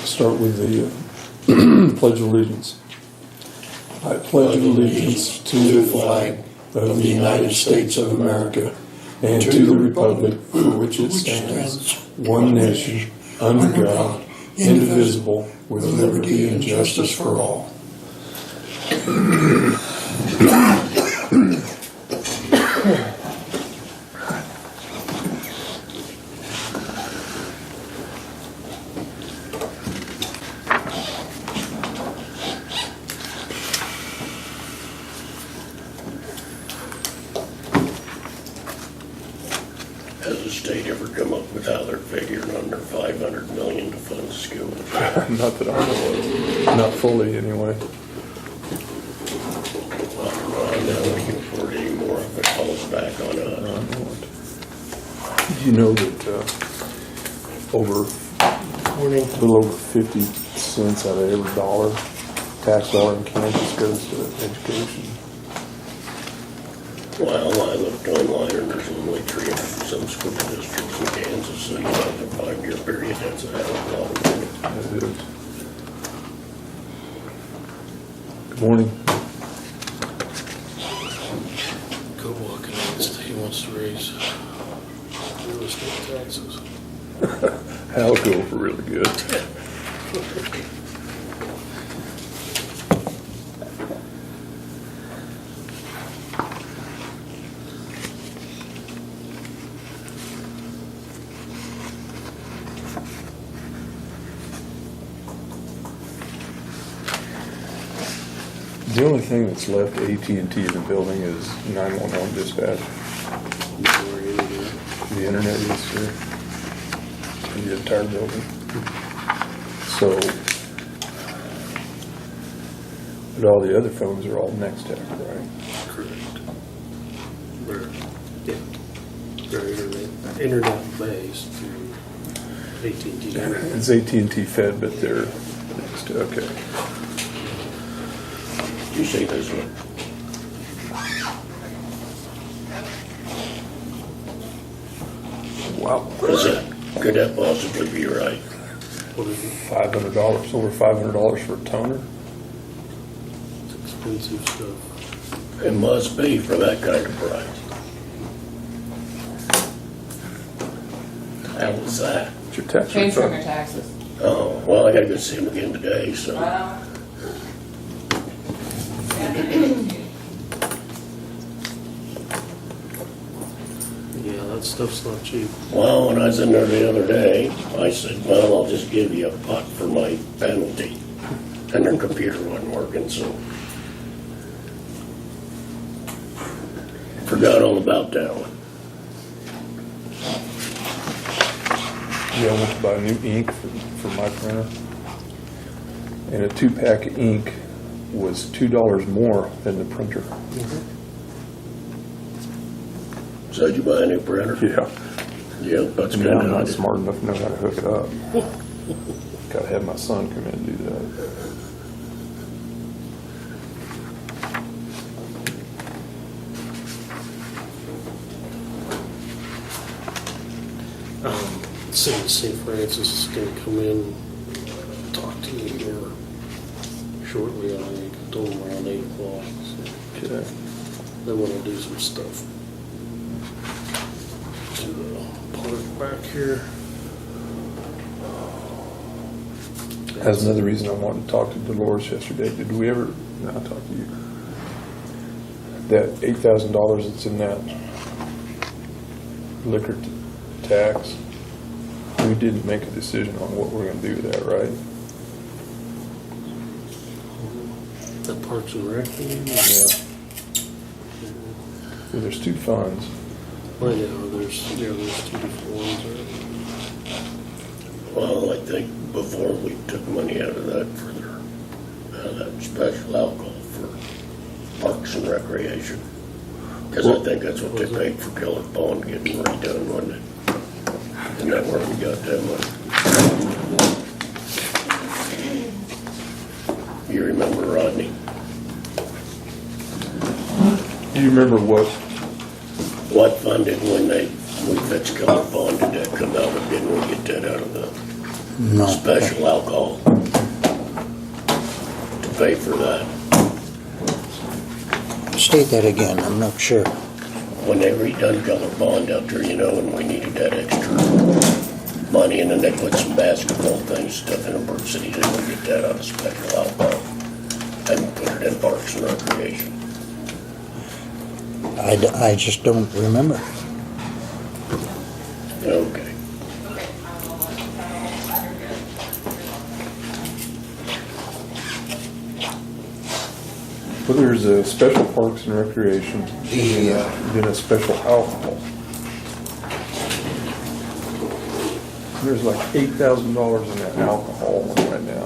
start with the Pledge of Allegiance. I pledge allegiance to the flag of the United States of America and to the republic for which it stands, one nation, under God, indivisible, with liberty and justice for all. Has the state ever come up with how they're figuring under $500 million to fund schools? Not that I know of. Not fully, anyway. I'm not looking for it anymore if it falls back on us. You know that a little over 50 cents out of every tax dollar in Kansas goes to education. Well, I looked online and there's only 300 and some school districts in Kansas, so you know, for a 5-year period, that's a hell of a lot of money. It is. Good morning. Go walking against, he wants to raise real estate taxes. That'll go over really good. The only thing that's left AT&T in the building is 911 dispatch. The internet is here. In the entire building. So, but all the other phones are all Nextech, right? Correct. They're internet based through AT&T. It's AT&T Fed, but they're Nextech. Okay. You see this one? Wow. What is that? Could that possibly be right? What is it? $500, over $500 for a toner? It's expensive stuff. It must be for that kind of price. How was that? It's your tax Change from your refund. taxes. Oh, well, I gotta go see him again today, so. Wow. Yeah, that stuff's not cheap. Well, when I was in there the other day, I said, well, I'll just give you a buck for my penalty. And their computer wasn't working, so. Forgot all about that one. Yeah, I went to buy new ink for my printer. And a 2-pack of ink was $2 more than the printer. So did you buy a new printer? Yeah. Yeah, that's And good. I'm not smart enough to know how to hook it up. Gotta have my son come in and do that. City of St. Francis is going to come in and talk to you here shortly. I think I told them around 8 o'clock. So Okay. they want to do some stuff to the park back here. That's another reason I wanted to talk to Dolores yesterday. Did we ever, no, I talked to you. That $8,000 that's in that liquor tax, we didn't make a decision on what we're gonna do with that, right? The Parks and Rec thing? Yeah. Well, there's 2 funds. Well, yeah, there's 2 different ones there. Well, I think before we took money out of that for their, that special alcohol for Parks and Recreation. Because I think that's what they paid for Keller Pond getting redone, wasn't it? Isn't that where we got that money? You remember, Rodney? Do you remember what What funded when we fixed Keller Pond, did that come out of, didn't we get that out of the No. special alcohol to pay for that. State that again, I'm not sure. When they redone Keller Bond out there, you know, and we needed that extra money, and then they put some basketball things, stuff in Burke City, they would get that out of special alcohol and put it in Parks and Recreation. I just don't remember. Okay. Well, there's a special Parks and Recreation, then a special alcohol. There's like $8,000 in that alcohol one right now.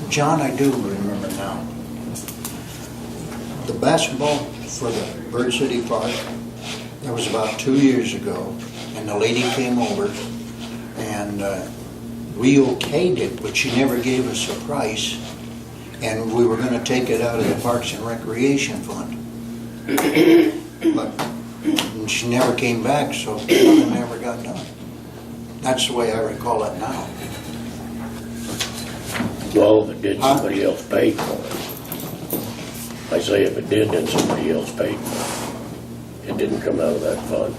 John, I do remember now. The basketball for the Bird City Park, that was about 2 years ago, and the lady came over, and we okayed it, but she never gave us a price, and we were going to take it out of the Parks and Recreation Fund. But she never came back, so it never got done. That's the way I recall it now. Well, if it did, somebody else paid for it. I say if it did, then somebody else paid for it. It didn't come out of that fund.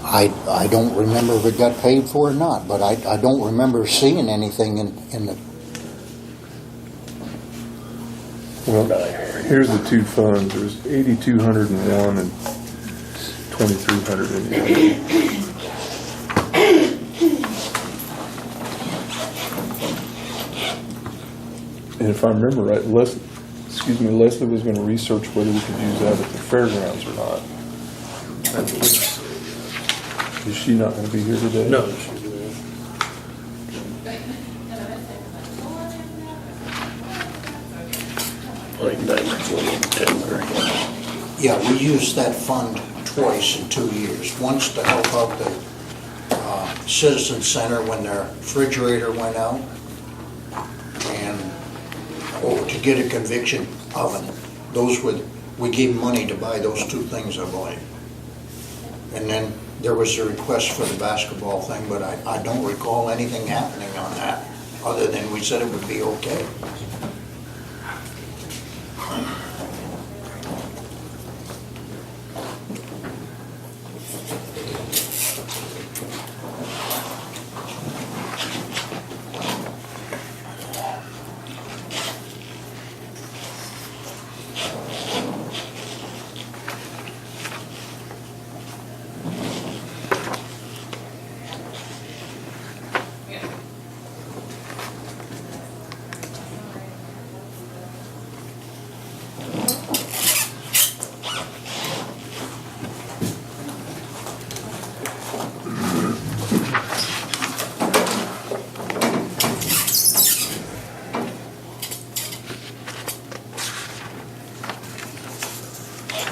I don't remember if it got paid for or not, but I don't remember seeing anything in the... Well, here's the two funds. There's 8,201 and 2,300 in the And if I remember right, Leslie was going to research whether we could use that at the fairgrounds or not. Is she not going to be here today? No, she's good. Like 920 and 10 grand. Yeah, we used that fund twice in 2 years. Once to help out the Citizen Center when their refrigerator went out, and to get a conviction oven. We gave money to buy those two things, I believe. And then there was a request for the basketball thing, but I don't recall anything happening on that, other than we said it would be okay.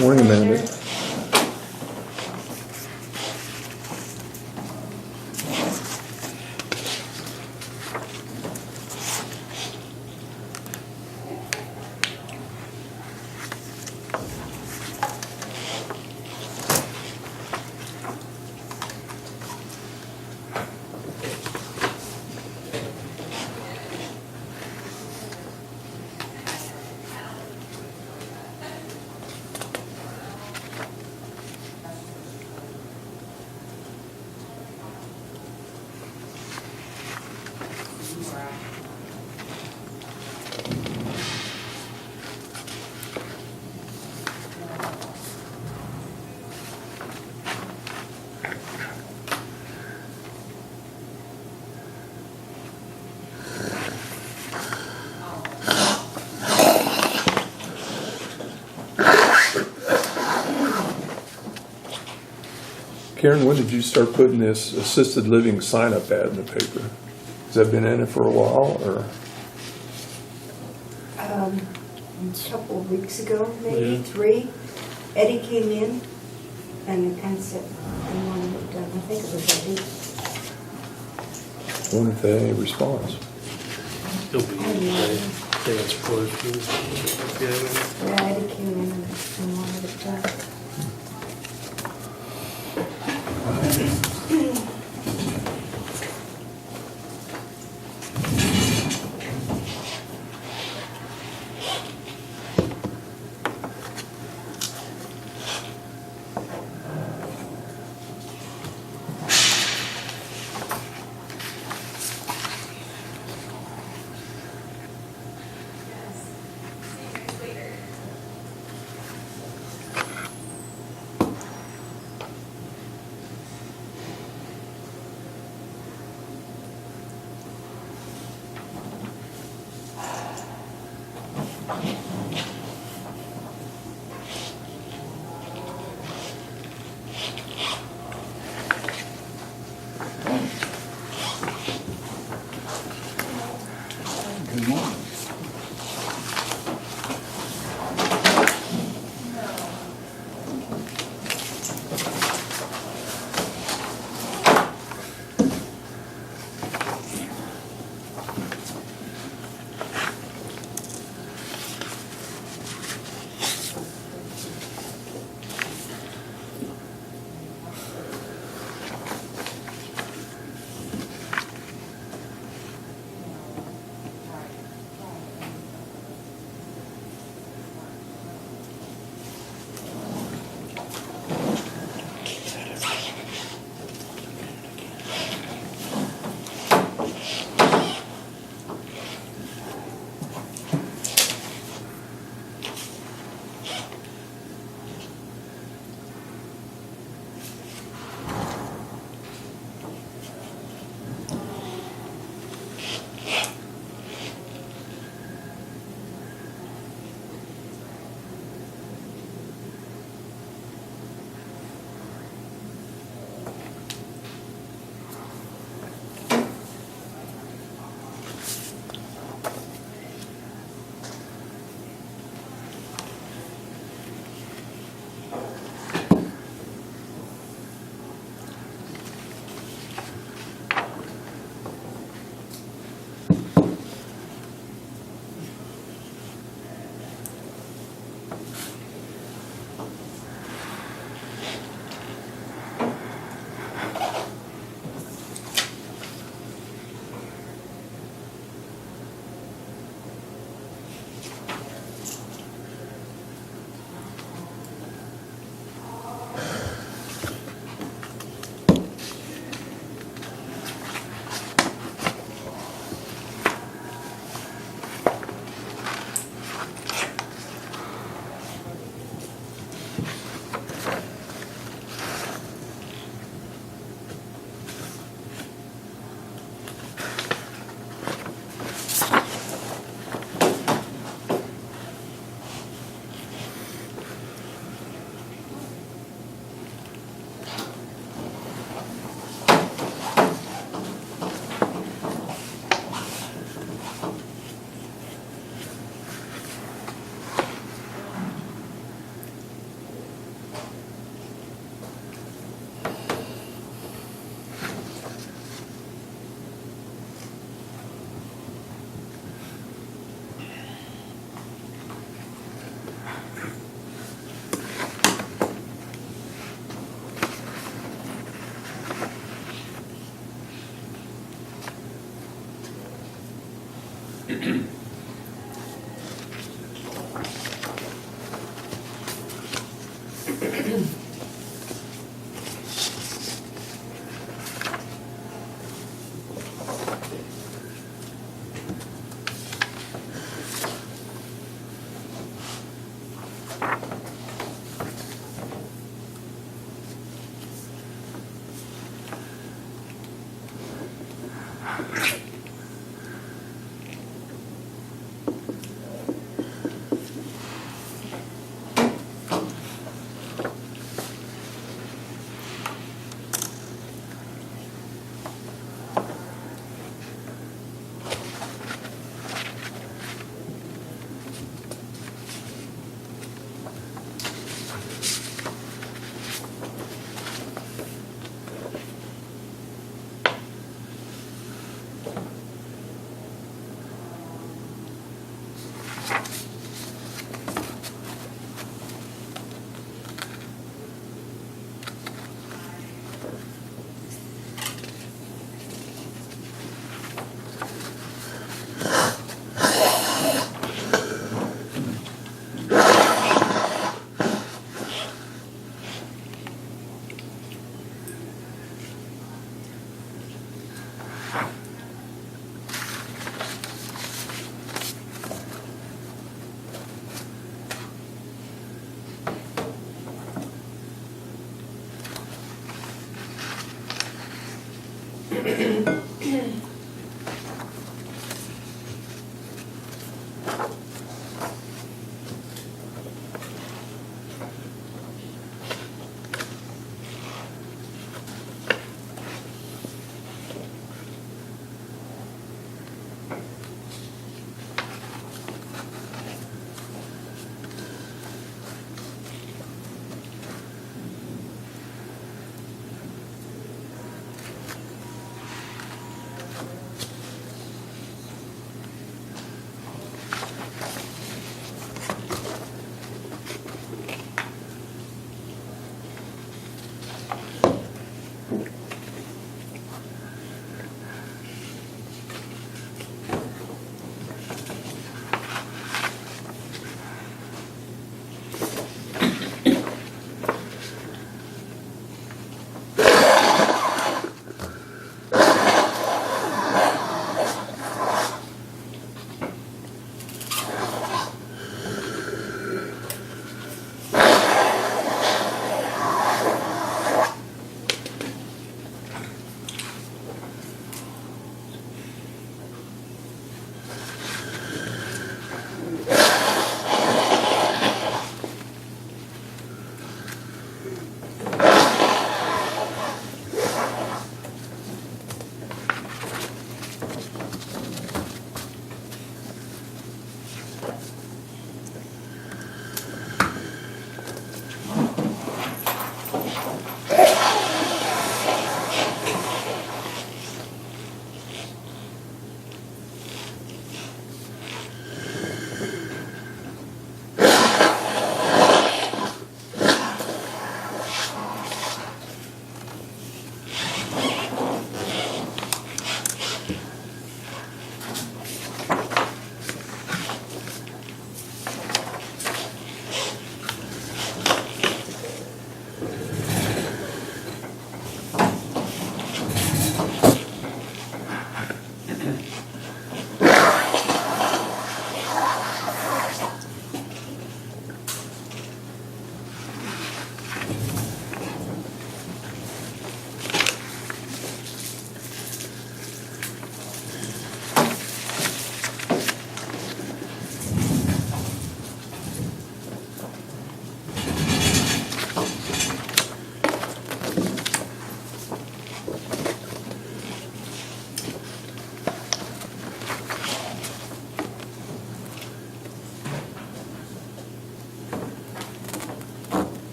Morning, Amanda. Karen, when did you start putting this assisted living sign-up ad in the paper? Has that been in it for a while, or? A couple of weeks ago, maybe Yeah. 3. Eddie came in and said, I wanted it done. I think it was Eddie. I wonder if they had any response. He'll be dance questions. Yeah. Yeah, Eddie came in and wanted it done. Good morning.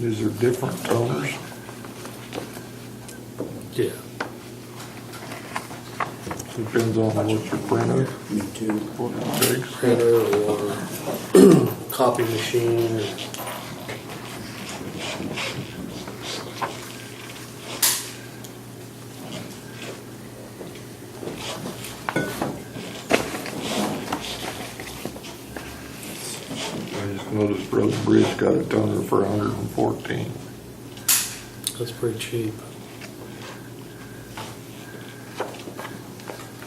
Is there different toners? Yeah. Depends on what you're printing. Me too. What it takes. Printer or copy machine. I just noticed Brother Bridge got a toner for 114. That's pretty cheap.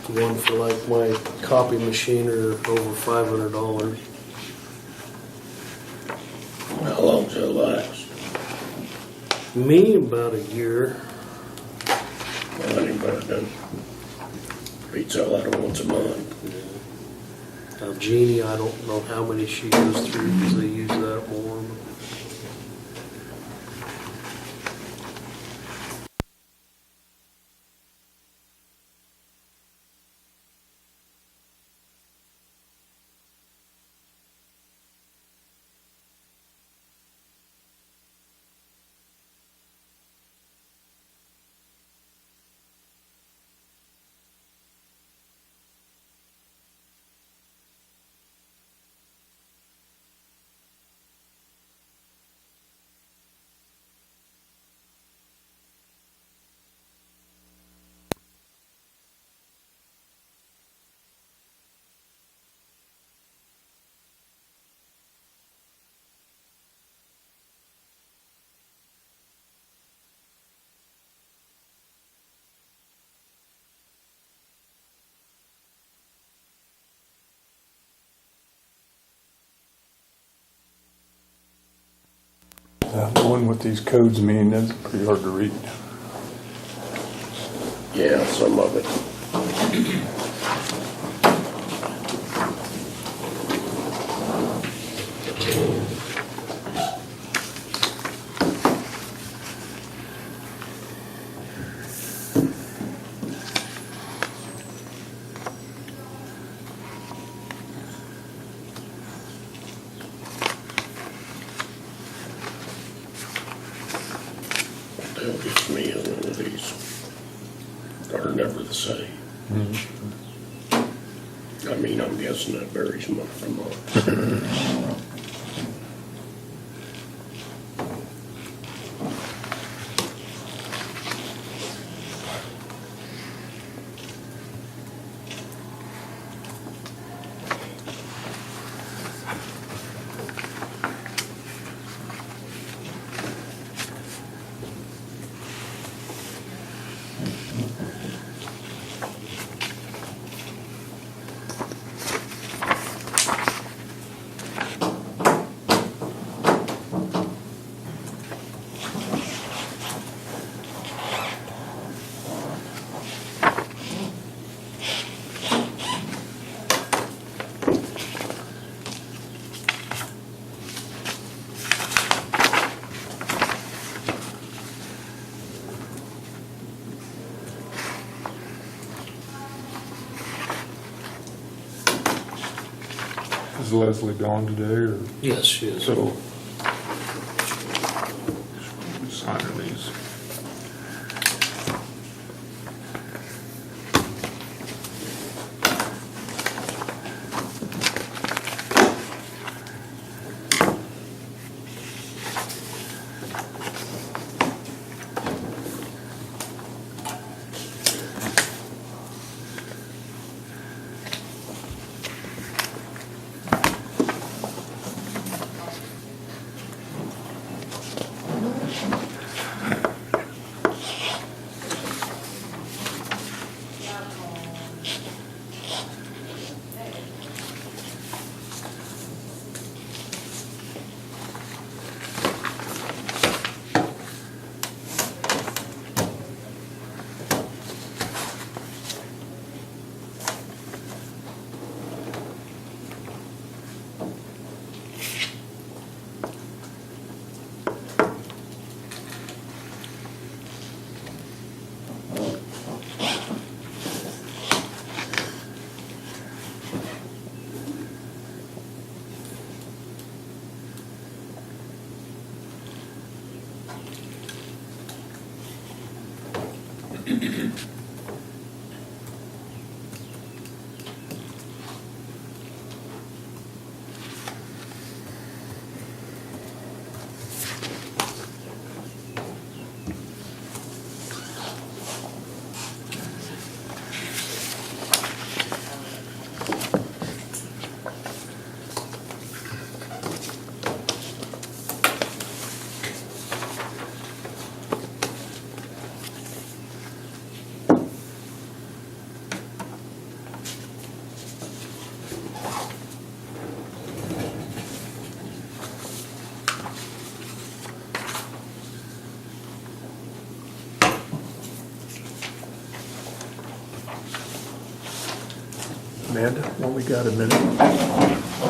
The one for like my copy machine are over $500. How long's that last? Me, about a year. Well, that ain't bad then. Beats out that once a month. Now Jeannie, I don't know how many she goes through because they use that more. Knowing what these codes mean, that's pretty hard to read. Yeah, some of it. They'll get me on one of these. Are never the same. I mean, I'm guessing that varies month to month. Is Leslie gone today, or Yes, she is. so? Signing these. Amanda, well, we got a minute.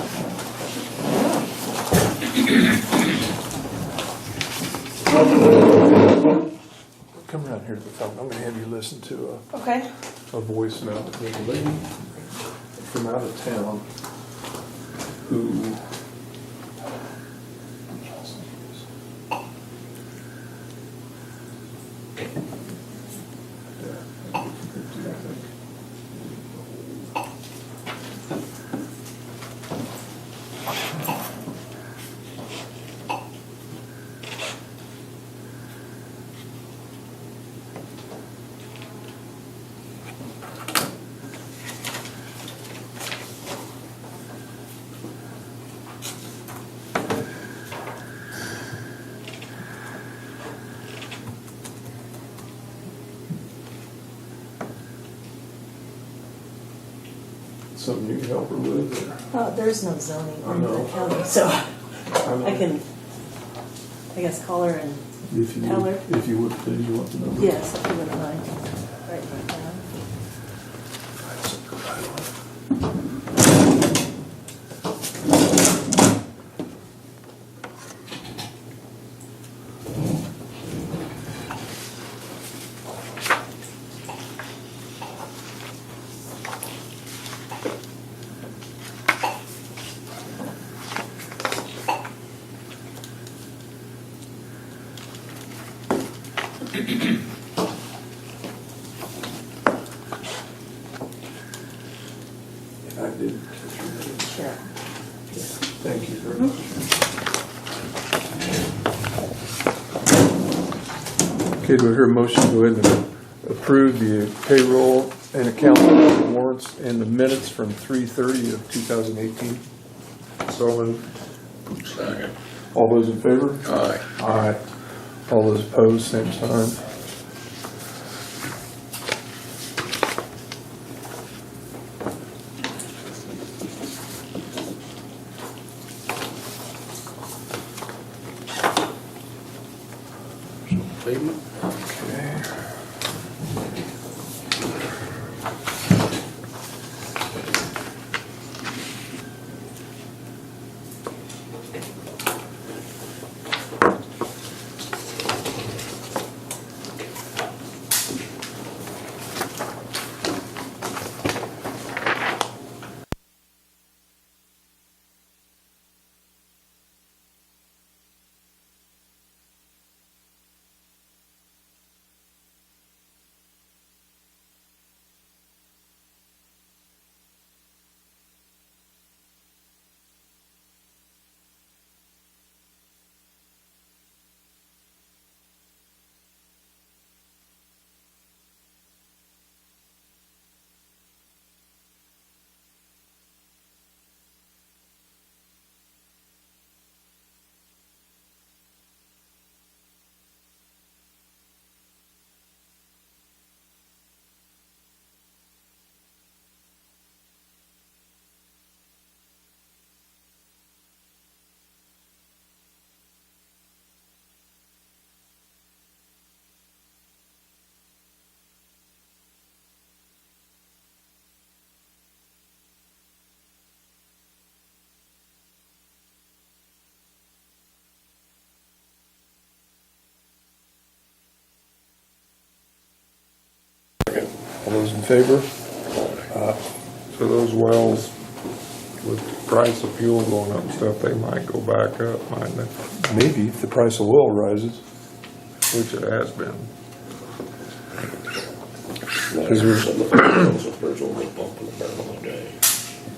Come around here to the phone. I'm gonna have you listen to Okay. a voice note. There's a lady from out of town who something you can help her with? There's no zoning I on the know. county, so Or, I can, I guess, call her and, if you tell would, her. if you would, please, you want the number? yes, if you wouldn't mind. Write that down. I Okay, do I hear a motion to go ahead and approve the payroll and account warrants and the minutes from 3/30 of 2018? So moved. Second. All those in favor? Aye. Aye. All those opposed, same sign. Payment? Okay. All those in favor? So those wells, with the price of fuel going up and stuff, they might go back up, mightn't they? Maybe if the price of oil rises. Which it has been. Because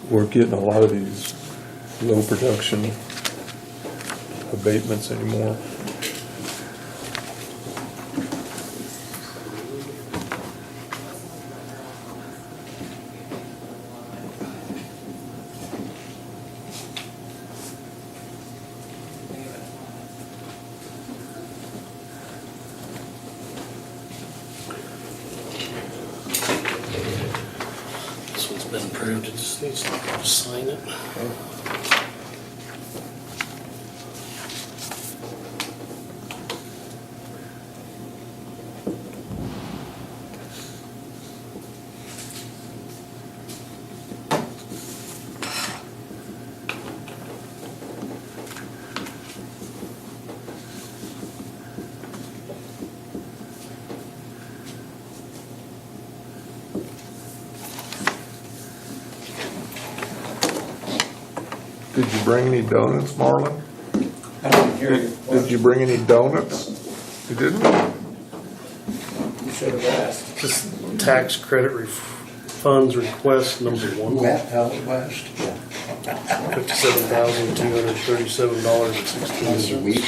we're getting a lot of these low production abatements anymore. This one's been approved, it just needs to sign it. Did you bring any donuts, Marlon? I didn't hear you. Did you bring any donuts? You didn't? You should have asked. This tax credit funds request number one, West, out west? Yeah. $57,237.16. Sweet.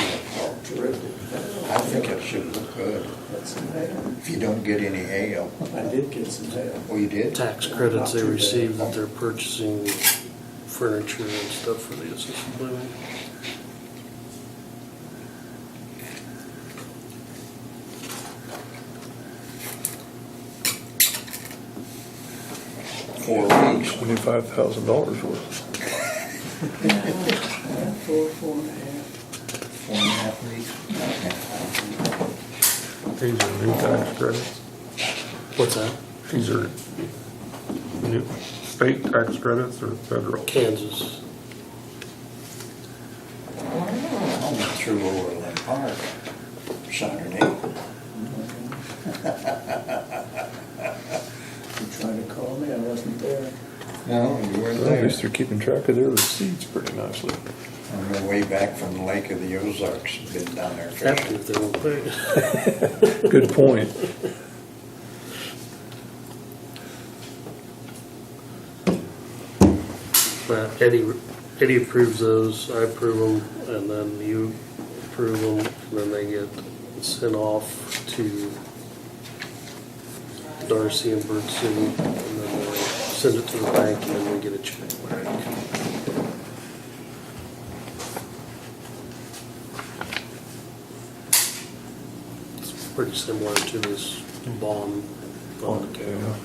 I think it should look good. If you don't get any hail. I did get some hail. Oh, you did? Tax credits they received that they're purchasing furniture and stuff for the assisted living. $4 weeks. $25,000 worth. Four and a half. 4.5 weeks. These are new tax credits. What's that? These are new state tax credits or federal? Kansas. I went through Overland Park Saturday. You tried to call me, I wasn't there. No, you weren't At there. least they're keeping track of their receipts pretty nicely. On the way back from the Lake of the Ozarks, been down there Have to fishing. if they won't pay. Good point. Eddie approves those, I approve them, and then you approve them, and then they get sent off to Darcy and Birdson, and then they send it to the bank, and then we get a check back. It's pretty similar to this bond fund account.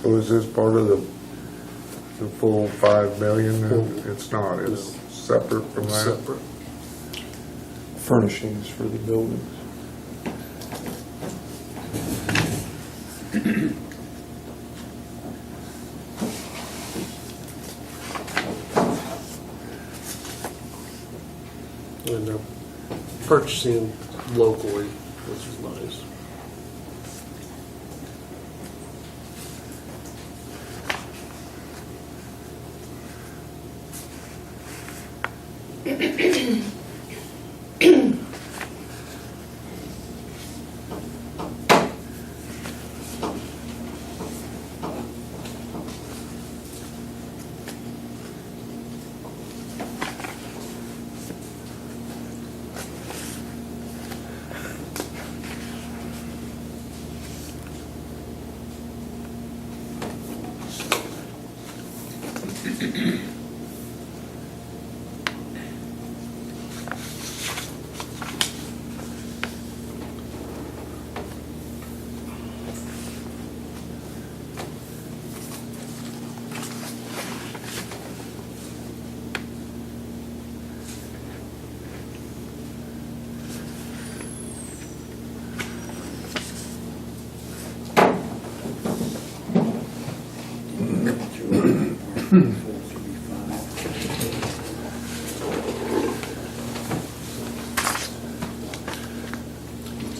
So is this part of the full 5 million? It's not, it's separate from It's that? separate. Furnishings for the buildings. And they're purchasing locally, which is nice.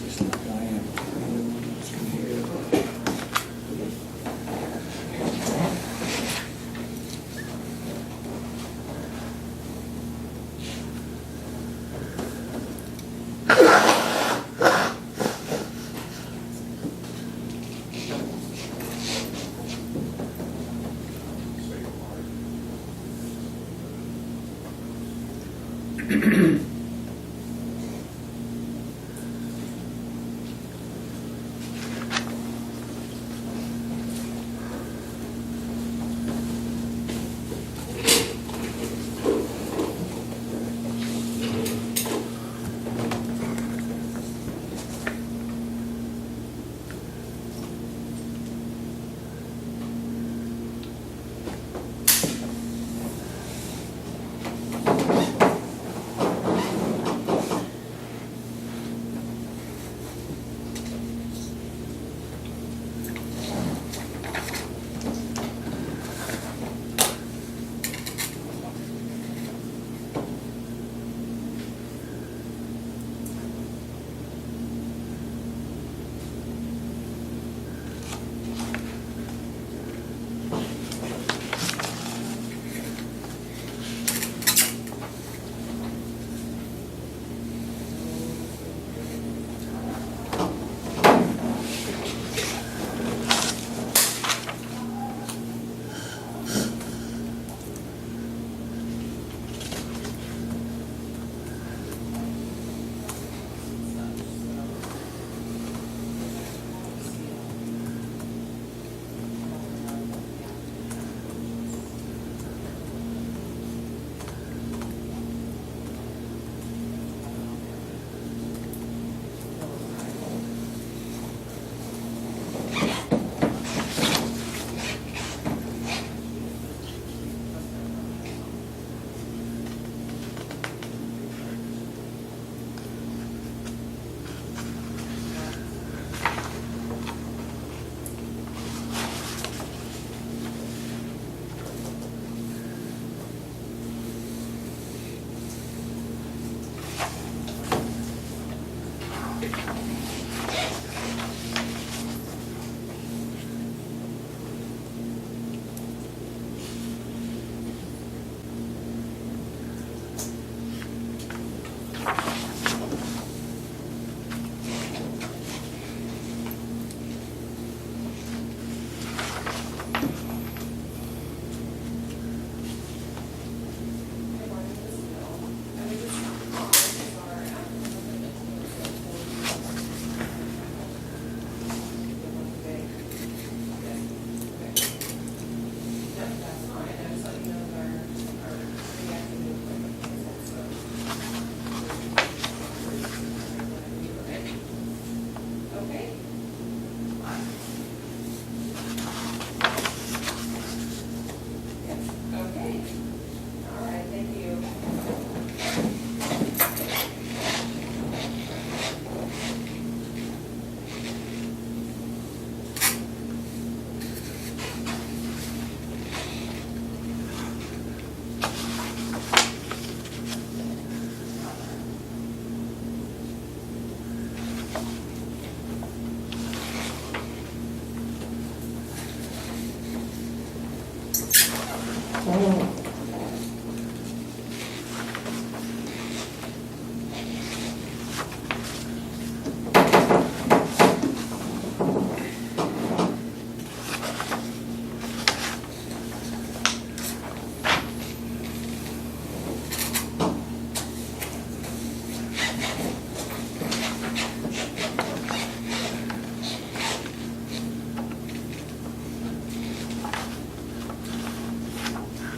Just like I am. Just can hear it.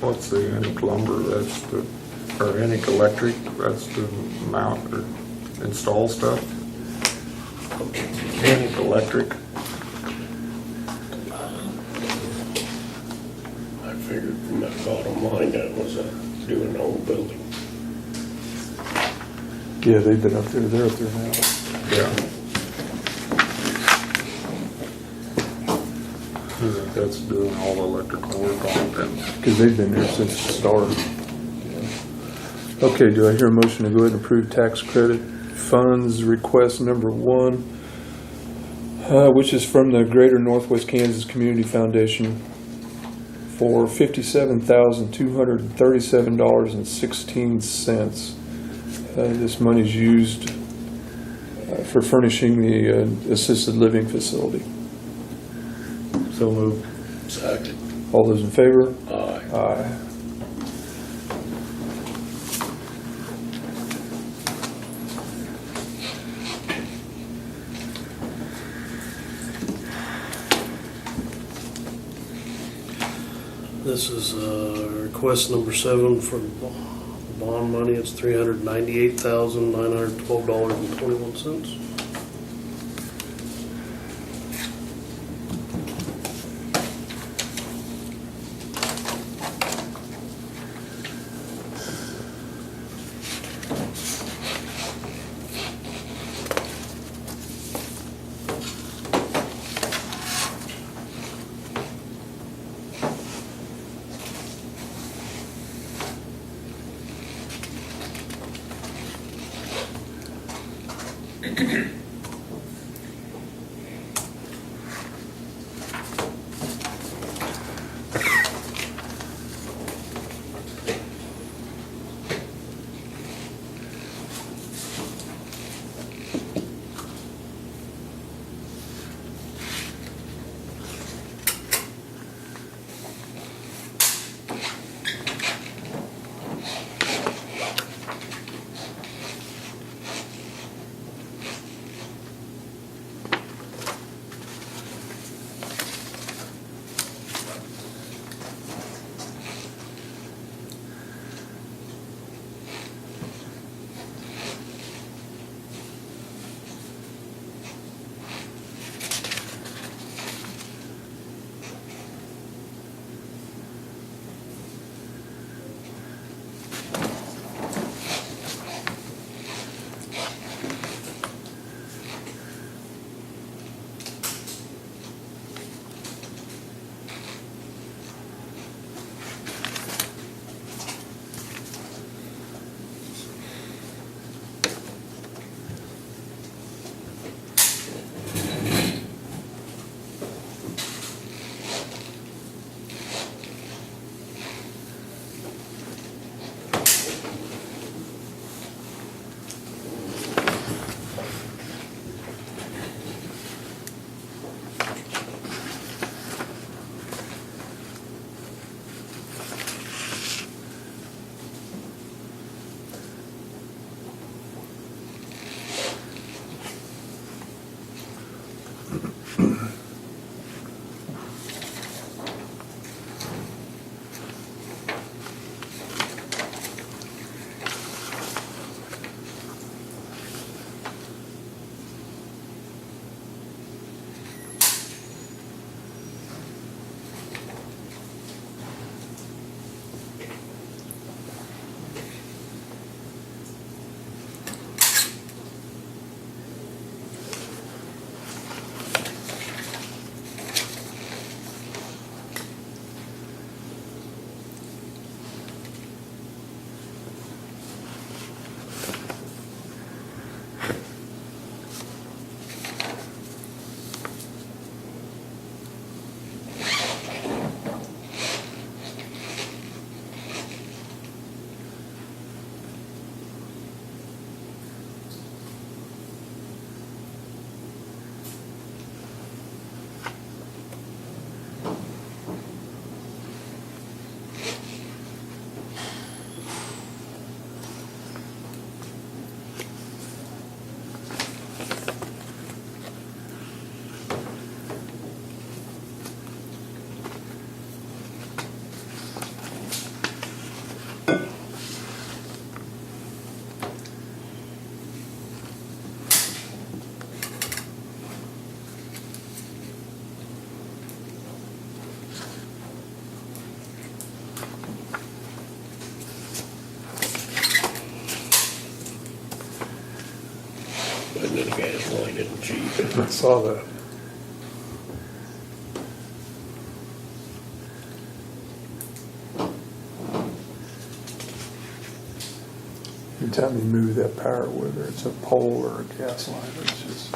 What's the Enic lumber, that's the, or Enic electric, that's to mount or install stuff? Enic electric, I figured from that bottom line that was doing the whole building. Yeah, they've been up there, they're up there now. yeah. I think that's doing all the electrical work on it then. Because they've been there since the start. Okay, do I hear a motion to go ahead and approve tax credit funds request number 1, which is from the Greater Northwest Kansas Community Foundation for $57,237.16. This money's used for furnishing the assisted living facility. So moved. Second. All those in favor? Aye. Aye. This is request number 7 for bond money. It's $398,912.21. Well, he didn't cheat. I saw that. Anytime you move that power, whether it's a pole or a gas line, it's just.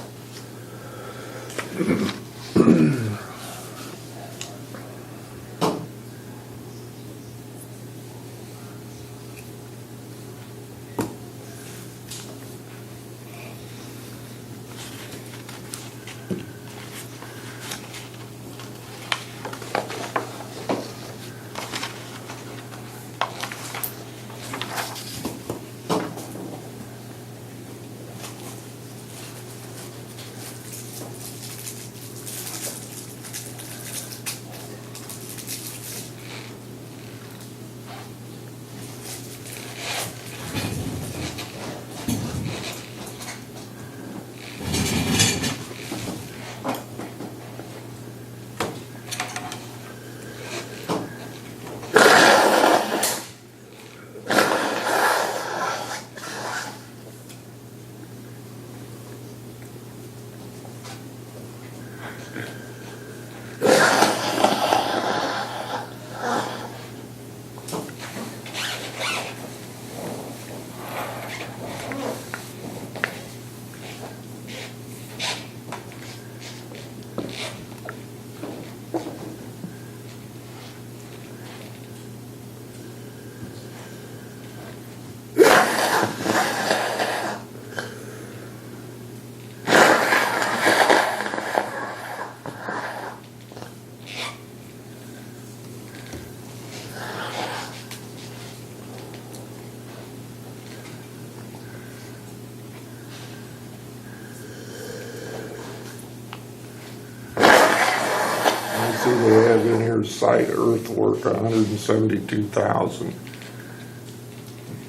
I see they have in here site earthwork, $172,000.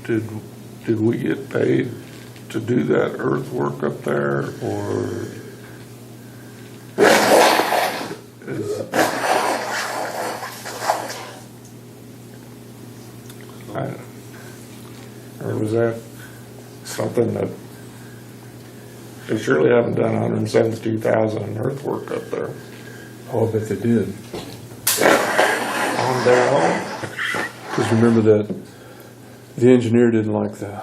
Did we get paid to do that earthwork up there, or is, or was that something that they surely haven't done $172,000 in earthwork up there Oh, I bet they did. on their own? Because remember that the engineer didn't like the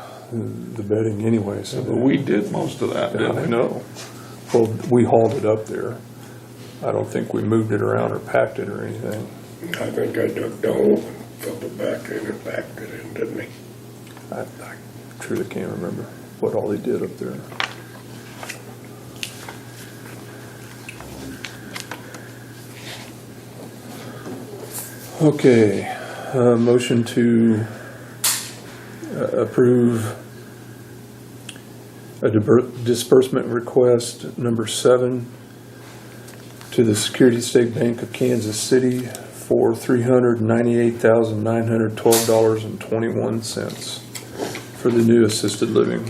bedding anyway, so. But we did most of that, Yeah, didn't we? I know. Well, we hauled it up there. I don't think we moved it around or packed it or anything. I think I dug the hole and filled it back in and packed it in, didn't he? I truly can't remember what all he did up there. Okay, motion to approve a disbursement request number 7 to the Security State Bank of Kansas City for $398,912.21 for the new assisted living.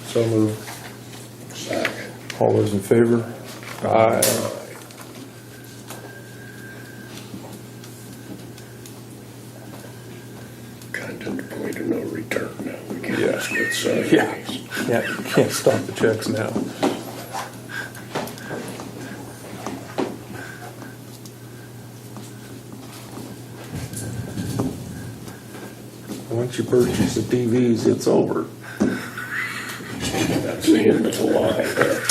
So moved. Second. All those in favor? Aye. Kind of the point of no return now. We can't Yeah. just quit signing Yeah. these. Can't stop the checks now. Once you purchase the TVs, it's over. That's the end of the line there.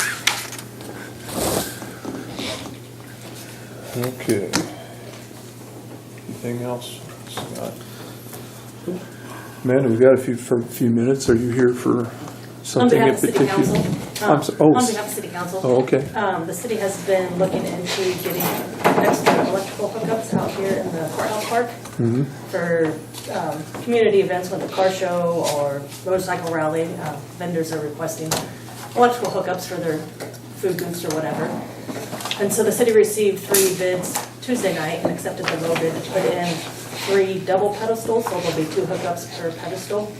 Okay. Anything else, Scott? Amanda, we got a few minutes. Are you here for On something in behalf of City particular? Council. I'm so- oh, On behalf of City Council. Oh, okay. The city has been looking into getting extra electrical hookups out here in the courthouse park for community events with the car show or motorcycle rally. Vendors are requesting electrical hookups for their food booths or whatever. And so the city received 3 bids Tuesday night and accepted the low bid to put in 3 double pedestals, so there'll be 2 hookups per pedestal.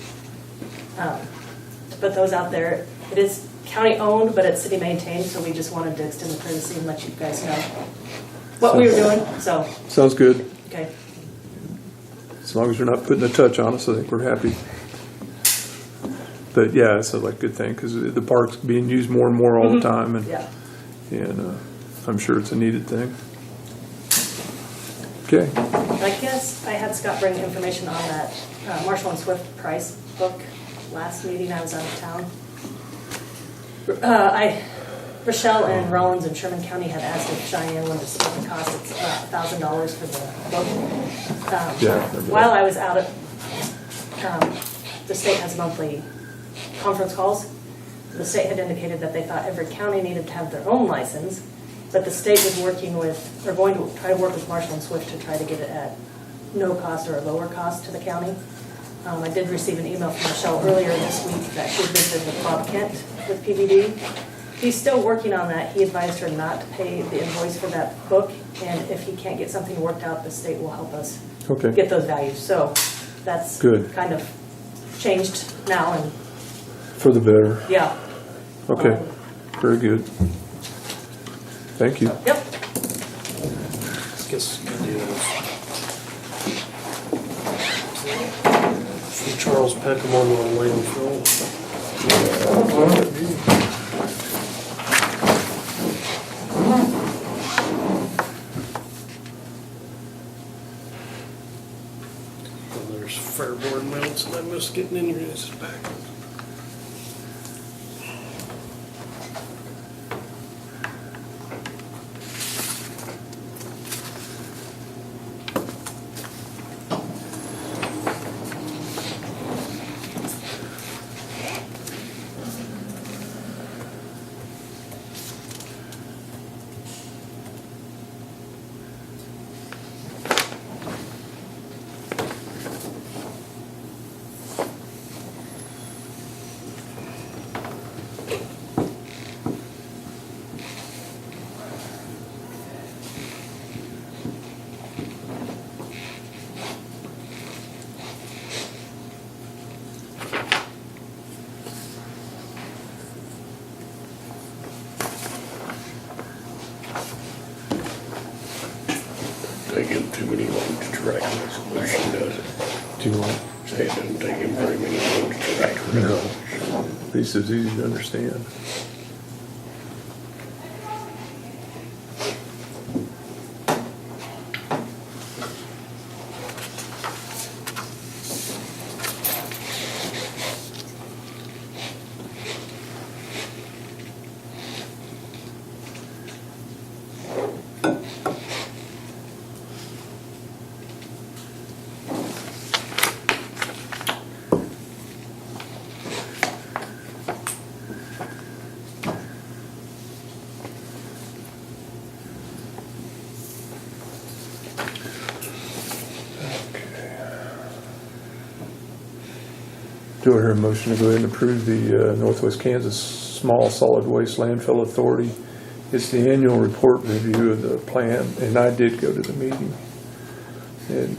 To put those out there. It is county owned, but it's city maintained, so we just wanted to extend the courtesy and let you guys know what we were doing, so, Sounds good. okay. As long as you're not putting a touch on us, I think we're happy. But yeah, it's a like good thing because the park's being used more and more all the time, and Yeah. I'm sure it's a needed thing. Okay. I guess I had Scott bring information on that Marshall and Swift price book last meeting. I was out of town. Rochelle and Rollins in Sherman County had asked if Cheyenne wanted to split the cost. It's $1,000 for the book. Yeah, I remember While that. I was out at, the state has monthly conference calls. The state had indicated that they thought every county needed to have their own license, but the state was working with, or going to try to work with Marshall and Swift to try to get it at no cost or a lower cost to the county. I did receive an email from Michelle earlier this week that she visited with Bob Kent with PVD. He's still working on that. He advised her not to pay the invoice for that book, and if he can't get something worked out, the state will help us Okay. get those values. So that's Good. kind of changed now, and For the better. yeah. Okay. Very good. Thank you. Yep. I guess the idea is from Charles Peckham on the landfill. And there's fair board minutes that I missed getting in your guys' packet. Take him too many votes to write a resolution, does it? Do you want? Say it doesn't take him very many votes to write a resolution. At least it's easy to understand. Do I hear a motion to go ahead and approve the Northwest Kansas Small Solid Waste Landfill Authority? It's the annual report review of the plan, and I did go to the meeting. And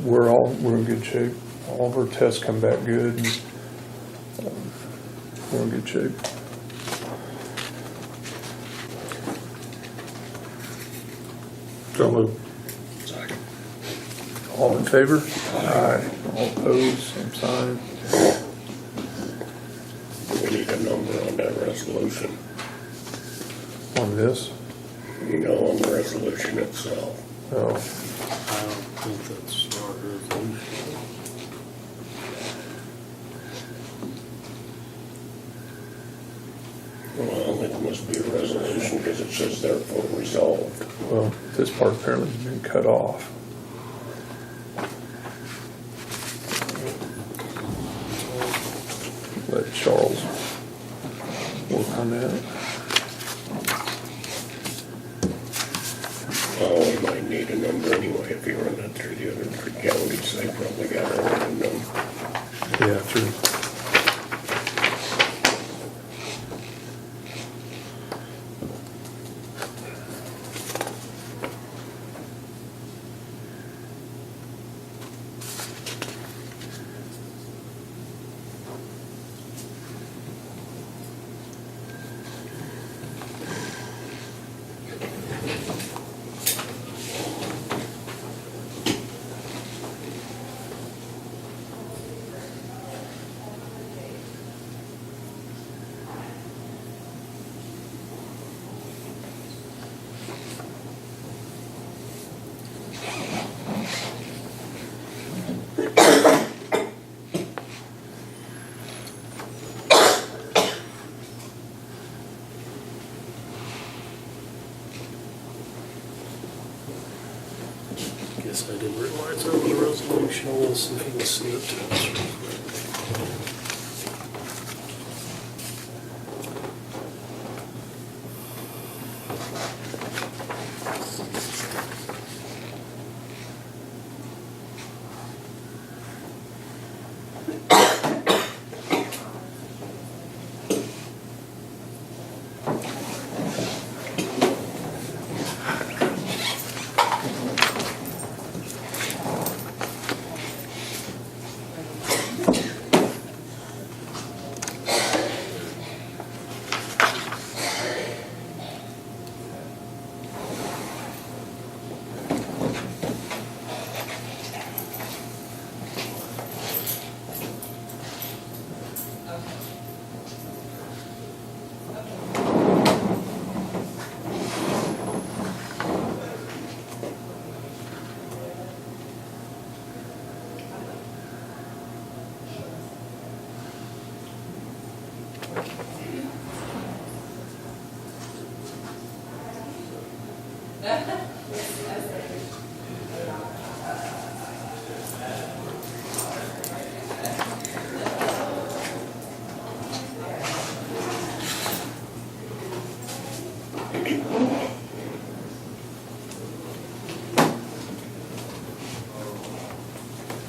we're in good shape. All of our tests come back good, and we're in good shape. So moved. All in favor? Aye. All opposed, same sign. We need a number on that resolution, On this? on the resolution itself. Oh, I don't think that's our resolution. Well, it must be a resolution because it says therefore resolved. well, this part apparently has been cut off. Let Charles work on that. Well, we might need a number anyway if you run that through the other three counties. They probably got their own number. Yeah, true. Guess I didn't realize that was a resolution. Let's see if you can see it to us real quick.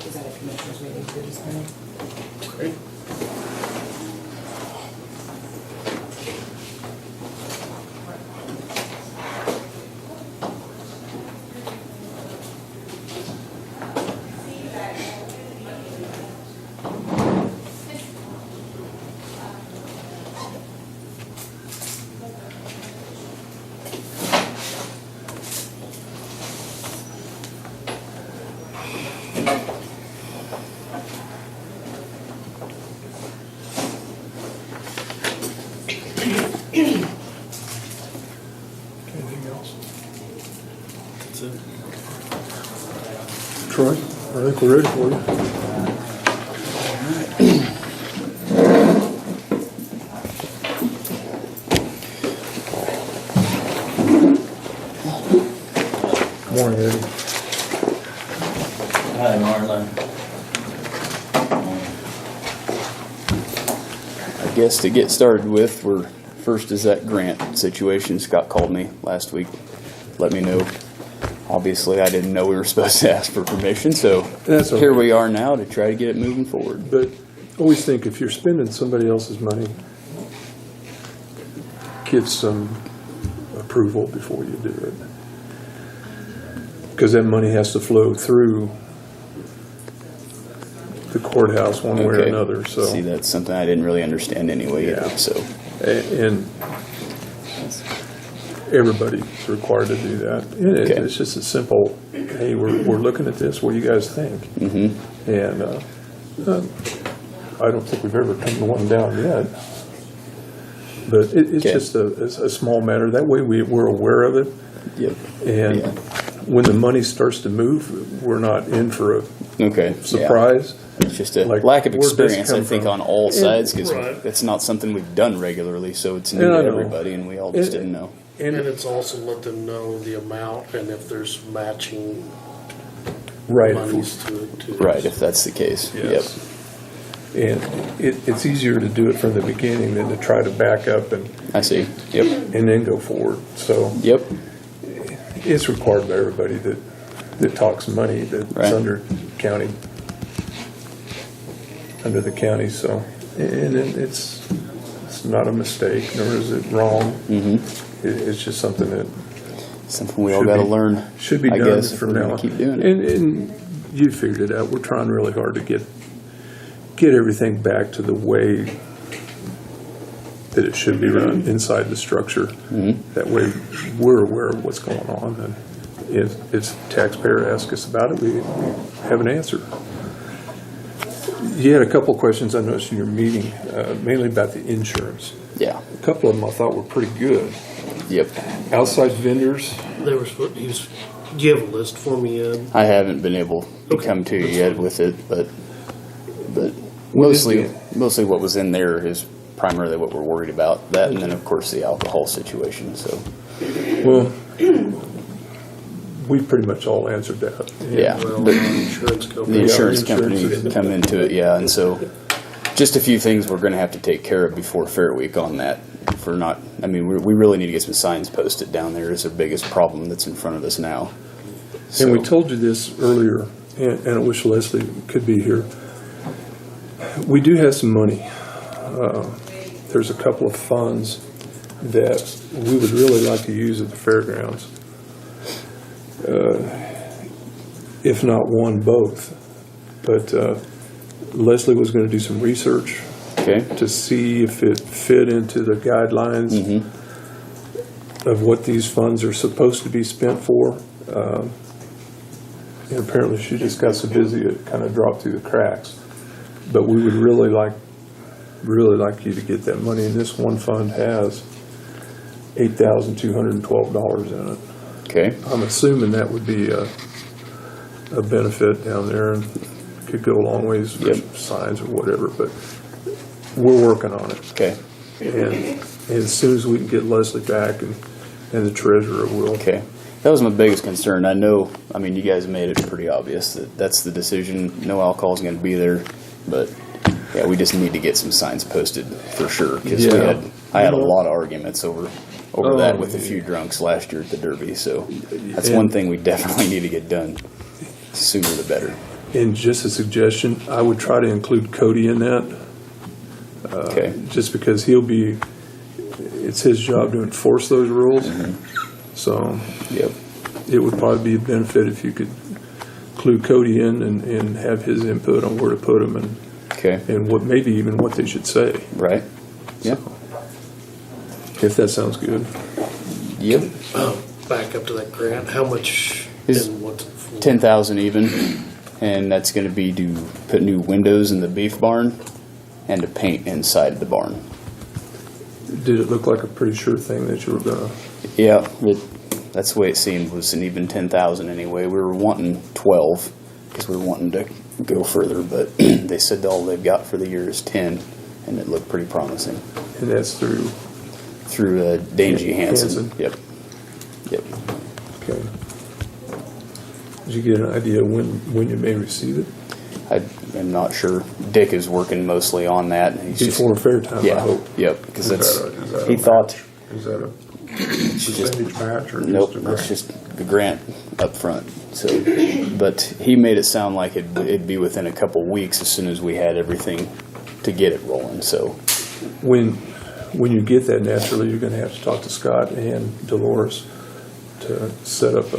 Is that a commissioner's meeting too, this morning? Okay. Anything else? That's it. Troy, I think we're ready for you. Morning, Eddie. Hi, Marlon. I guess to get started with, first is that grant situation. Scott called me last week, let me know. Obviously, I didn't know we were supposed to ask for permission, so That's okay. here we are now to try to get it moving forward. But always think if you're spending somebody else's money, get some approval before you do it. Because that money has to flow through the courthouse one way or Okay. another, so. See, that's something I didn't really understand anyway either, Yeah. so. And everybody's required to do that. And Okay. it's just a simple, hey, we're looking at this, what do you guys think? Mm-hmm. And I don't think we've ever come to one down yet. But it's Okay. just a small matter. That way we're aware of it. Yep. And Yeah. when the money starts to move, we're not in for a Okay. Yeah. surprise. It's just a Like, lack of where'd this experience, I come think, from? on all And- sides, because Right. it's not something we've done regularly, so it's new And I to know. everybody, and we all just And- didn't know. And it's also let them know the amount and if there's matching Right. monies to it too. Right, if that's the case. Yes. And it's easier to do it from the beginning than to try to back up and Yep, I see. Yep, then go forward. So yep, it's required by everybody that talks money that's Right. under the county, so. And it's not a mistake, nor is it wrong. It's just something that something we all Should gotta be- learn, should be I done guess, if from we're now gonna on. keep doing it. And you figured it out. We're trying really hard to get everything back to the way that it should be run inside the structure. That way, we're aware of what's going on, and if taxpayer asks us about it, we have an answer. You had a couple questions I noticed in your meeting, mainly about the insurance. Yeah, A couple of them I thought were pretty good. yep. Outside vendors, They were supposed, do you have a list for me, Ed? I haven't been able to Okay, come to you that's yet fine. with it, but What mostly, is mostly what was in there is primarily what we're worried about. That, and then, of course, the alcohol situation, so. well, we pretty much all answered that. Yeah. Well, The- insurance company. The insurance insurance company is- come into it, yeah, and so just a few things we're gonna have to take care of before Fair Week on that. For not, I mean, we really need to get some signs posted down there is our biggest problem that's in front of us now. And we So- told you this earlier, and I wish Leslie could be here. We do have some money. There's a couple of funds that we would really like to use at the fairgrounds. If not one, both. But Leslie was going to do some research Okay, to see if it fit into the guidelines of what these funds are supposed to be spent for. And apparently she just got so busy it kind of dropped through the cracks. But we would really like you to get that money, and this one fund has $8,212 in it. okay, I'm assuming that would be a benefit down there and could go a long ways for Yep. signs or whatever, but we're working on it. okay, And as soon as we can get Leslie back and the treasurer will. okay. That was my biggest concern. I know, I mean, you guys made it pretty obvious that that's the decision. No alcohol is gonna be there, but yeah, we just need to get some signs posted for sure. Cause Yeah. I had a lot of arguments over that Oh, with a few drunks last year at the Derby, so that's And- one thing we definitely need to get done. Sooner the better. And just a suggestion, I would try to include Cody in that, Okay, just because it's his job to enforce those rules. So yep, it would probably be a benefit if you could include Cody in and have his input on where to put them okay, and what, maybe even what they should say, right, yep, if that sounds good. yep. Back up to that grant, how much Is and what's it for? 10,000 even, and that's gonna be to put new windows in the beef barn and to paint inside the barn. Did it look like a pretty sure thing that you were gonna? Yeah, that's the way it seemed, was an even 10,000 anyway. We were wanting 12, because we were wanting to go further, but they said all they've got for the year is 10, and it looked pretty promising. And that's through, Through Dangy Hansen. Hansen. Yep, yep. okay. Did you get an idea when you may receive it? I am not sure. Dick is working mostly on that. He's Before fair time, I yeah, hope. yep, because Is that's, that a he thought, Is that a percentage match or nope, just a that's grant? just the grant up front. So, but he made it sound like it'd be within a couple weeks as soon as we had everything to get it rolling, so. When you get that, naturally, you're gonna have to talk to Scott and Dolores to set up a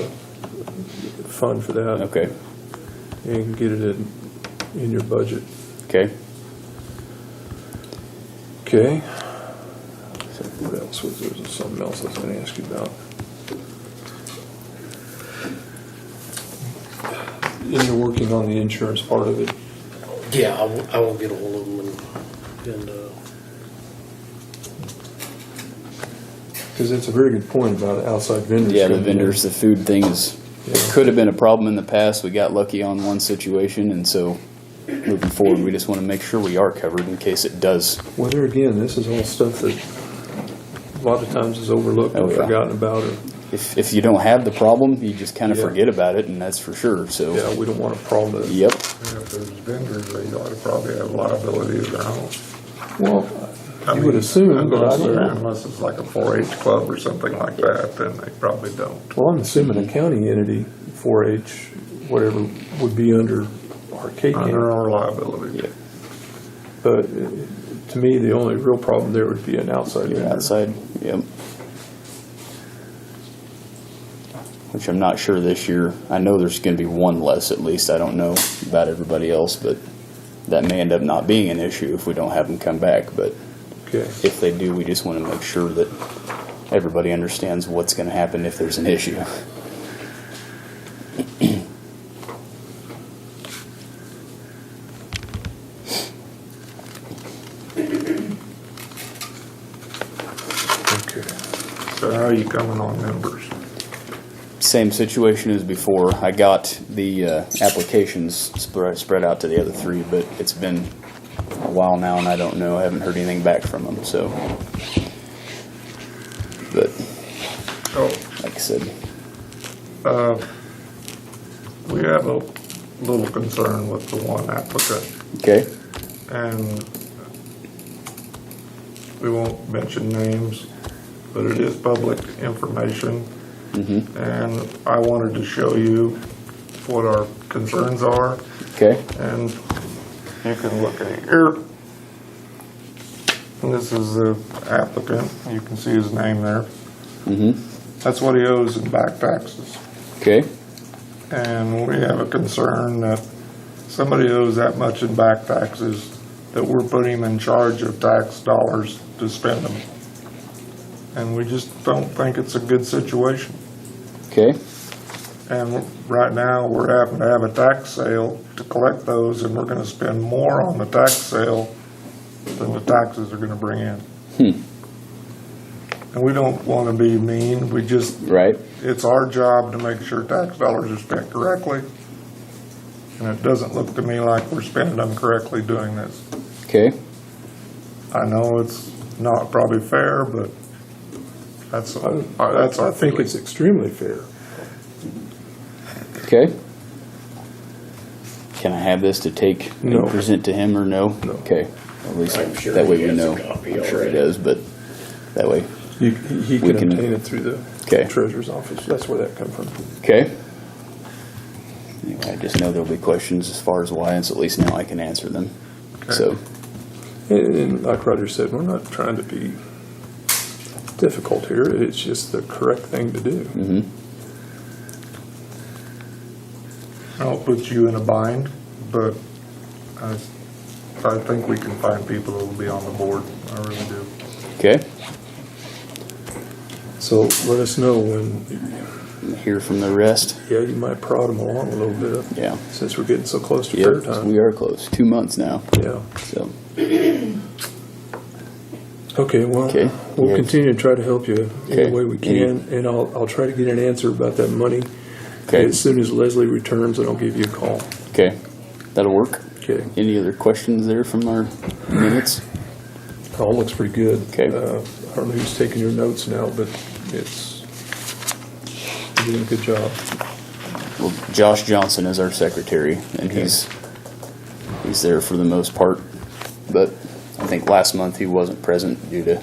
fund for that. Okay, And get it in your budget. okay. Okay. So what else was there? Something else I was gonna ask you about. And you're working on the insurance part of it. Yeah, I will get a hold of them and Because it's a very good point about outside vendors. Yeah, the coming in. vendors, the food thing is, Yeah. could have been a problem in the past. We got lucky on one situation, and so moving forward, we just want to make sure we are covered in case it does. Well, there again, this is all stuff that a lot of times is overlooked Oh, and yeah. forgotten about. Or, If you don't have the problem, you just kind of Yeah. forget about it, and that's for sure, so. yeah, we don't want a problem to. Yep, And if there's vendors, they ought to probably have liability of their own. Well, I you would mean, assume, but I unless don't they're- know. Unless it's like a 4-H club or something like that, then they probably don't. Well, I'm assuming a county entity, 4-H, whatever, would be under our K Under County. our liability. yeah, But to me, the only real problem there would be an outside you're vendor. outside, yep. Which I'm not sure this year. I know there's going to be one less at least. I don't know about everybody else, but that may end up not being an issue if we don't have them come back, but Okay. if they do, we just want to make sure that everybody understands what's going to happen if there's an issue. Okay. So how are you coming on numbers? Same situation as before. I got the applications spread out to the other three, but it's been a while now, and I don't know. I haven't heard anything back from them, so. But Oh, like I said, We have a little concern with the one applicant, Okay, and we won't mention names, but it is public information. And I wanted to show you what our concerns are, okay, and you can look at here. And this is the applicant, you can see his name there. That's what he owes in back taxes. okay, And we have a concern that somebody owes that much in back taxes, that we're putting him in charge of tax dollars to spend them. And we just don't think it's a good situation. okay, And right now, we're having to have a tax sale to collect those, and we're gonna spend more on the tax sale than the taxes are gonna bring in. And we don't wanna be mean, we just, right, it's our job to make sure tax dollars are spent correctly. And it doesn't look to me like we're spending them correctly doing this. okay, I know it's not probably fair, but that's our I think feeling. it's extremely fair. okay. Can I have this to take No. and present to him or no? No. Okay, at least I'm sure that way he we has a know. copy I'm sure he already. does, but that way, He We can can- obtain it through the Okay. treasurer's office. That's where that come from. okay. Anyway, I just know there'll be questions as far as why, and so at least now I can answer them. So, And like Roger said, we're not trying to be difficult here. It's just the correct thing to do. I'll put you in a bind, but I think we can find people that will be on the board, I really do. okay, So let us know when, hear from the rest. yeah, you might prod them along a little bit. Yeah. Since we're getting so close to fair Yep, time. we are close. 2 months now, Yeah. so, Okay, well, Okay. we'll Yeah. continue to try to help you Okay. any way we can, and I'll try to get an answer about that money. okay, As soon as Leslie returns, and I'll give you a call. okay. That'll work. Okay. Any other questions there from our minutes? All looks pretty good. Okay. I don't know who's taking your notes now, but it's, you're doing a good job. Well, Josh Johnson is our secretary, and he's there for the most part. But I think last month he wasn't present due to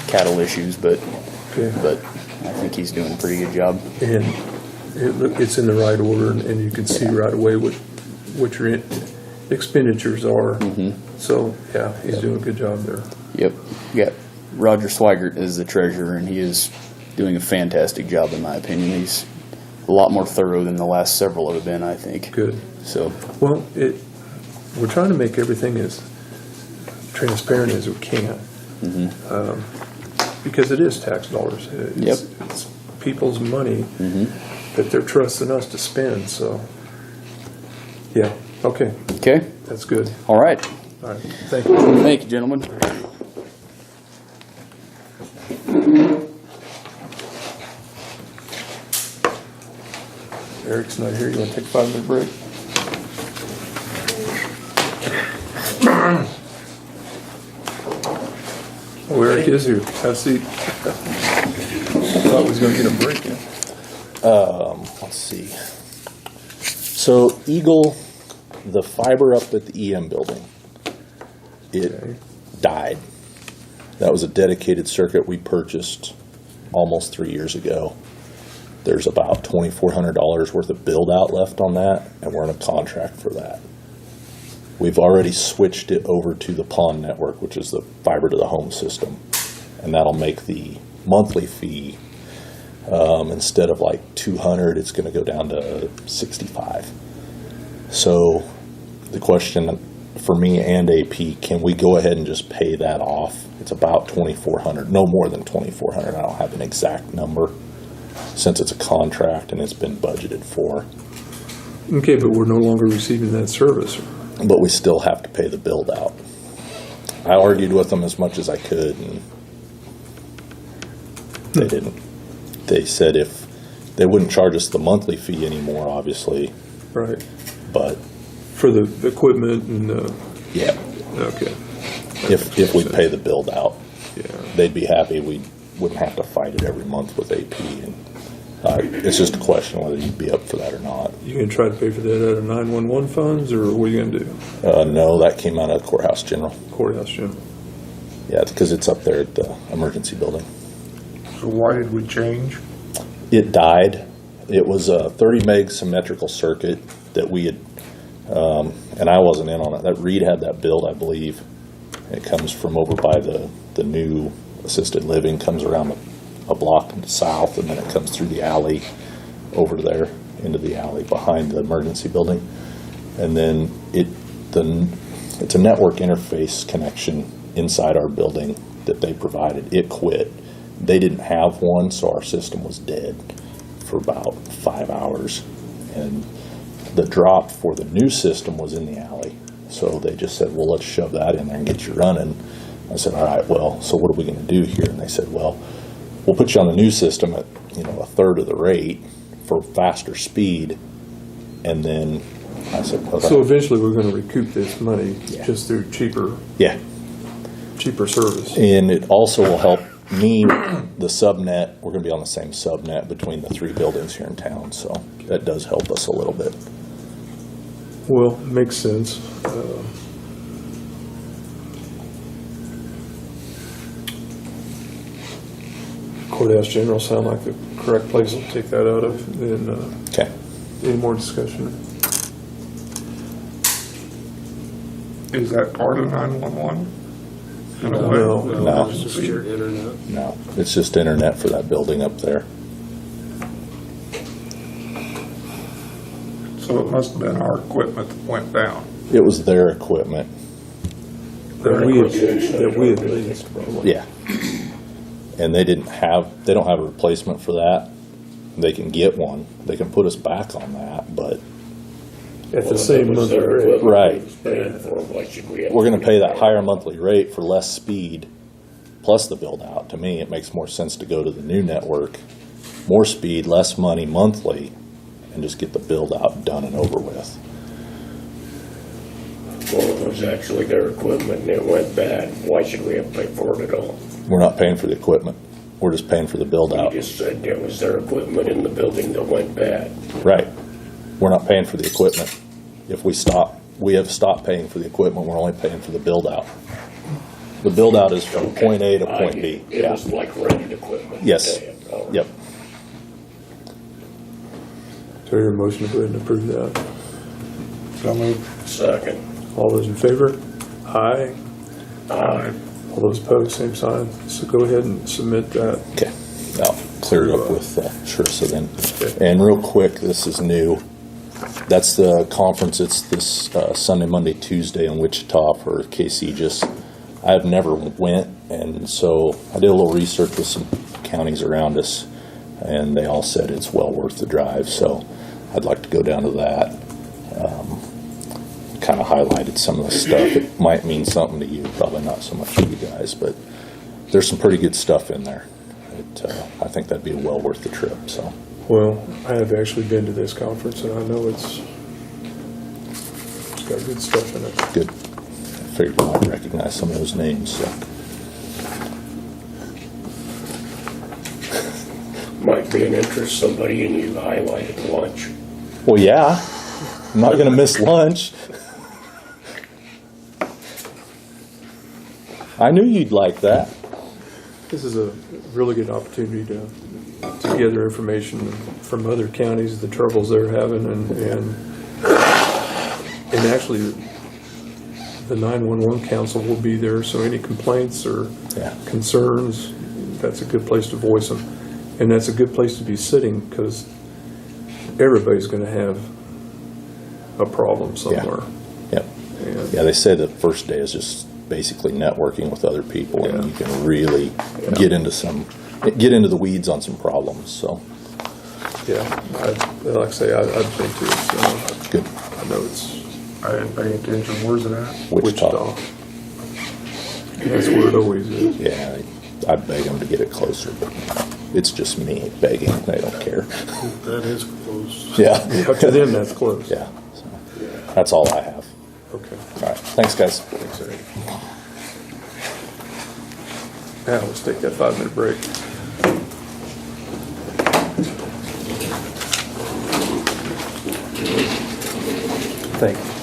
cattle issues, but Okay. I think he's doing a pretty good job. And it's in the right order, and you can see right away what your expenditures are. So, yeah, he's doing a good job there. Yep. Yeah. Roger Swigert is the treasurer, and he is doing a fantastic job, in my opinion. He's a lot more thorough than the last several have been, I think. Good. So, Well, we're trying to make everything as transparent as we can. Because it is tax dollars. It's people's money that they're trusting us to spend, so, yeah, okay, okay. that's good. All right. All right, thank you. Thank you, gentlemen. Eric's not here, you want to take a 5-minute break? Oh, Eric is here, have a seat. Thought we was going to get a break in. Let's see. So Eagle, the fiber up at the EM building, it Okay. died. That was a dedicated circuit we purchased almost 3 years ago. There's about $2,400 worth of build out left on that, and we're in a contract for that. We've already switched it over to the PON network, which is the fiber to the home system, and that'll make the monthly fee instead of like $200, it's going to go down to $65. So the question for me and AP, can we go ahead and just pay that off? It's about $2,400, no more than $2,400. I don't have an exact number since it's a contract and it's been budgeted for. Okay, but we're no longer receiving that service. But we still have to pay the build out. I argued with them as much as I could, and they didn't. They said if they wouldn't charge us the monthly fee anymore, obviously, Right, but for the equipment and, yeah, okay, if we pay the build out, yeah, they'd be happy. We wouldn't have to fight it every month with AP, and It's just a question whether you'd be up for that or not. You gonna try to pay for that out of 911 funds, or what are you gonna do? No, that came out of Courthouse General. Courthouse General? Yeah, because it's up there at the emergency building. So why did we change? It died. It was a 30 meg symmetrical circuit that we had, and I wasn't in on it. That Reed had that build, I believe. It comes from over by the new assisted living, comes around a block south, and then it comes through the alley over there into the alley behind the emergency building. And then it's a network interface connection inside our building that they provided. It quit. They didn't have one, so our system was dead for about 5 hours. And the drop for the new system was in the alley. So they just said, well, let's shove that in there and get you running. I said, all right, well, so what are we going to do here? And they said, well, we'll put you on the new system at, a third of the rate for faster speed. And then I said, okay. So eventually, we're gonna recoup this money Yeah. just through cheaper service. And it also will help me, the subnet, we're going to be on the same subnet between the 3 buildings here in town, so that does help us a little bit. Well, makes sense. Courthouse General sound like the correct place to take that out of. And Okay. any more discussion? Is that part of 911? No. It's just your internet. No, it's just internet for that building up there. So it must have been our equipment that went down. It was their equipment. That we had leased, probably. Yeah. And they don't have a replacement for that. They can get one. They can put us back on that, but At the same monthly rate. Right. Paying for it, why should we have? we're going to pay that higher monthly rate for less speed plus the build out. To me, it makes more sense to go to the new network, more speed, less money monthly, and just get the build out done and over with. Well, it was actually their equipment and it went bad. Why should we have to pay for it at all? We're not paying for the equipment. We're just paying for the build You out. just said it was their equipment in the building that went bad. Right. We're not paying for the equipment. If we have stopped paying for the equipment, we're only paying for the build out. The build out is from point A to point B. It Yeah. was like rented equipment. Yes. Oh. Yep. So your motion to go ahead and approve that. So moved. Second. All those in favor? Aye. Aye. All those opposed, same sign. So go ahead and submit that. Okay. I'll clear it up with Shrissa then. Okay. And real quick, this is new. That's the conference. It's this Sunday, Monday, Tuesday in Wichita for KCGIS. I have never went, and so I did a little research with some counties around us, and they all said it's well worth the drive. So I'd like to go down to that. Kind of highlighted some of the stuff. It might mean something to you, probably not so much to you guys, but there's some pretty good stuff in there. I think that'd be well worth the trip. So. Well, I have actually been to this conference, and I know it's got good stuff in it. Good. I figured you might recognize some of those names. So. Might be an interest, somebody in you highlighted lunch. Well, yeah. I'm not going to miss lunch. I knew you'd like that. This is a really good opportunity to gather information from other counties, the troubles they're having, and actually, the 911 council will be there, so any complaints or Yeah. concerns, that's a good place to voice them. And that's a good place to be sitting, because everybody's going to have a problem somewhere. Yep. And Yeah, they say the first day is just basically networking with other people, and Yeah. you can really get into the weeds on some problems. So yeah, like I say, I've been to it, so good. I know it's I didn't pay attention. Where's it at? Wichita. That's where it always is. Yeah, I beg them to get it closer, but it's just me begging. They don't care. That is close. Yeah. Yeah, to them, that's close. Yeah. So that's all I have. Okay. All right. Thanks, guys. Thanks, Eddie. Now, let's take that 5-minute break. Thank you.